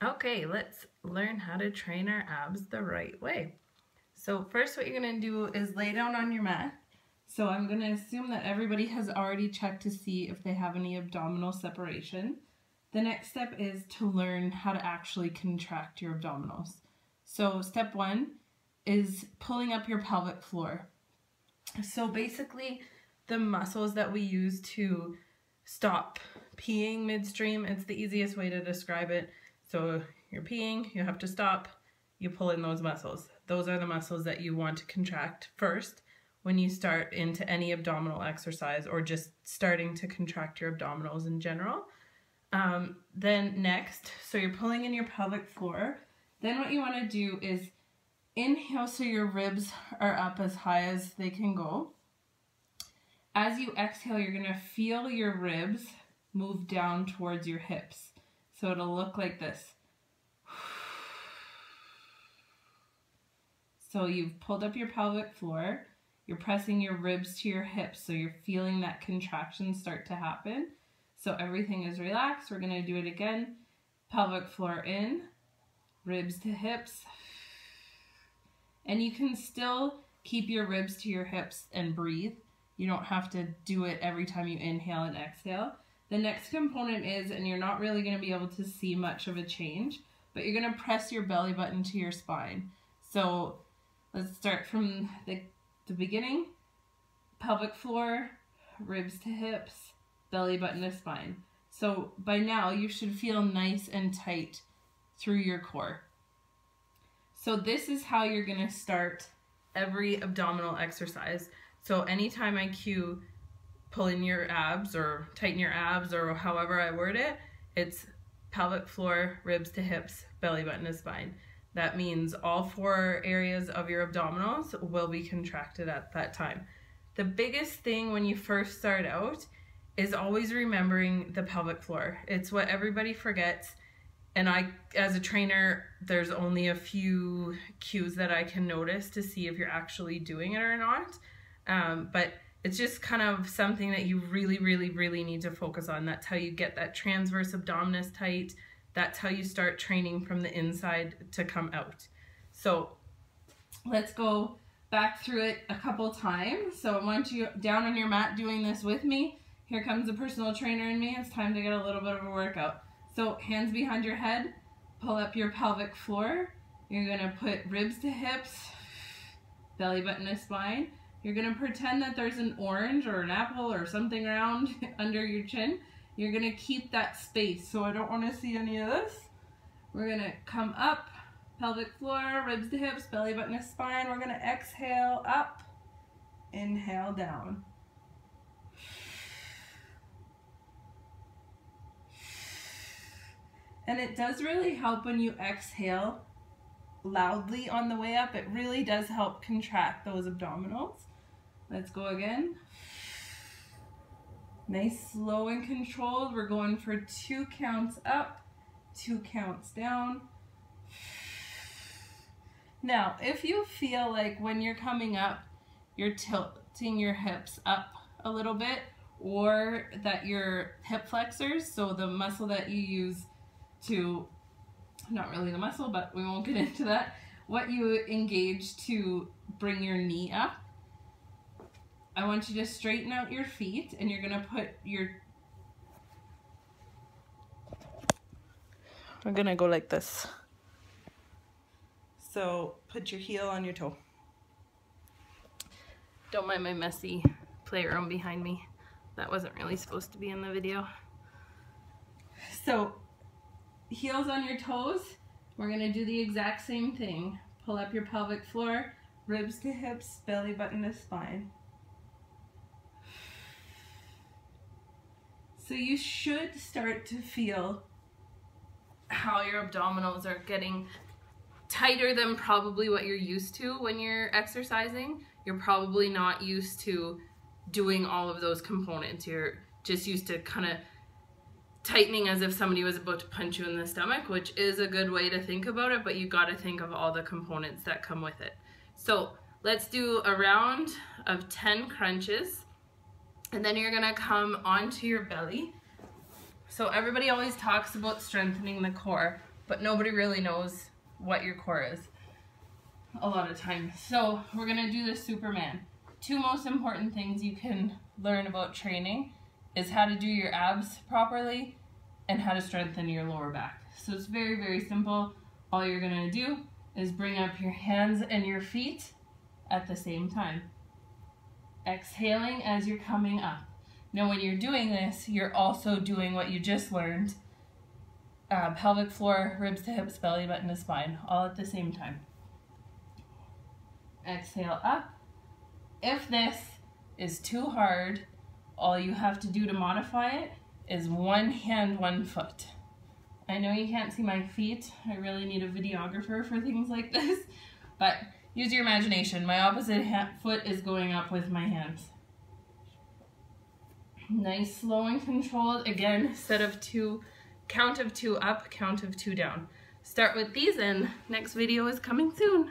Okay, let's learn how to train our abs the right way. So first what you're going to do is lay down on your mat. So I'm going to assume that everybody has already checked to see if they have any abdominal separation. The next step is to learn how to actually contract your abdominals. So step one is pulling up your pelvic floor. So basically the muscles that we use to stop peeing midstream, it's the easiest way to describe it. So you're peeing, you have to stop, you pull in those muscles. Those are the muscles that you want to contract first when you start into any abdominal exercise or just starting to contract your abdominals in general. Then next, so you're pulling in your pelvic floor. Then what you want to do is inhale so your ribs are up as high as they can go. As you exhale, you're going to feel your ribs move down towards your hips. So it'll look like this. So you've pulled up your pelvic floor, you're pressing your ribs to your hips, so you're feeling that contraction start to happen. So everything is relaxed. We're going to do it again. Pelvic floor in, ribs to hips. And you can still keep your ribs to your hips and breathe. You don't have to do it every time you inhale and exhale. The next component is, and you're not really going to be able to see much of a change, but you're going to press your belly button to your spine. So let's start from the beginning. Pelvic floor, ribs to hips, belly button to spine. So by now you should feel nice and tight through your core. So this is how you're going to start every abdominal exercise. So anytime I cue pull in your abs or tighten your abs or however I word it, it's pelvic floor, ribs to hips, belly button to spine. That means all four areas of your abdominals will be contracted at that time. The biggest thing when you first start out is always remembering the pelvic floor. It's what everybody forgets. And I, as a trainer, there's only a few cues that I can notice to see if you're actually doing it or not. But it's just kind of something that you really need to focus on. That's how you get that transverse abdominis tight. That's how you start training from the inside to come out. So let's go back through it a couple times. So I want you down on your mat doing this with me. Here comes the personal trainer in me. It's time to get a little bit of a workout. So hands behind your head, pull up your pelvic floor. You're gonna put ribs to hips, belly button to spine. You're going to pretend that there's an orange or an apple or something round under your chin. You're going to keep that space, so I don't want to see any of this. We're going to come up, pelvic floor, ribs to hips, belly button to spine. We're going to exhale up, inhale down. And it does really help when you exhale loudly on the way up. It really does help contract those abdominals. Let's go again. Nice, slow and controlled. We're going for 2 counts up, 2 counts down. Now, if you feel like when you're coming up, you're tilting your hips up a little bit, or that your hip flexors, so the muscle that you use to, not really the muscle, but we won't get into that, what you engage to bring your knee up, I want you to straighten out your feet, and you're going to put your, we're going to go like this. So put your heel on your toe. Don't mind my messy playroom behind me. That wasn't really supposed to be in the video. So heels on your toes. We're going to do the exact same thing. Pull up your pelvic floor, ribs to hips, belly button to spine. So you should start to feel how your abdominals are getting tighter than probably what you're used to when you're exercising. You're probably not used to doing all of those components. You're just used to kind of tightening as if somebody was about to punch you in the stomach, which is a good way to think about it, but you got to think of all the components that come with it. So let's do a round of 10 crunches, and then you're gonna come onto your belly. So everybody always talks about strengthening the core, but nobody really knows what your core is a lot of times. So we're gonna do the Superman. 2 most important things you can learn about training is how to do your abs properly and how to strengthen your lower back. So it's very, very simple. All you're gonna do is bring up your hands and your feet at the same time. Exhaling as you're coming up. Now when you're doing this, you're also doing what you just learned. Pelvic floor, ribs to hips, belly button to spine, all at the same time. Exhale up. If this is too hard, all you have to do to modify it is 1 hand, 1 foot. I know you can't see my feet. I really need a videographer for things like this, but use your imagination. My opposite foot is going up with my hands. Nice, slow and controlled. Again, count of 2 up, count of 2 down. Start with these and next video is coming soon.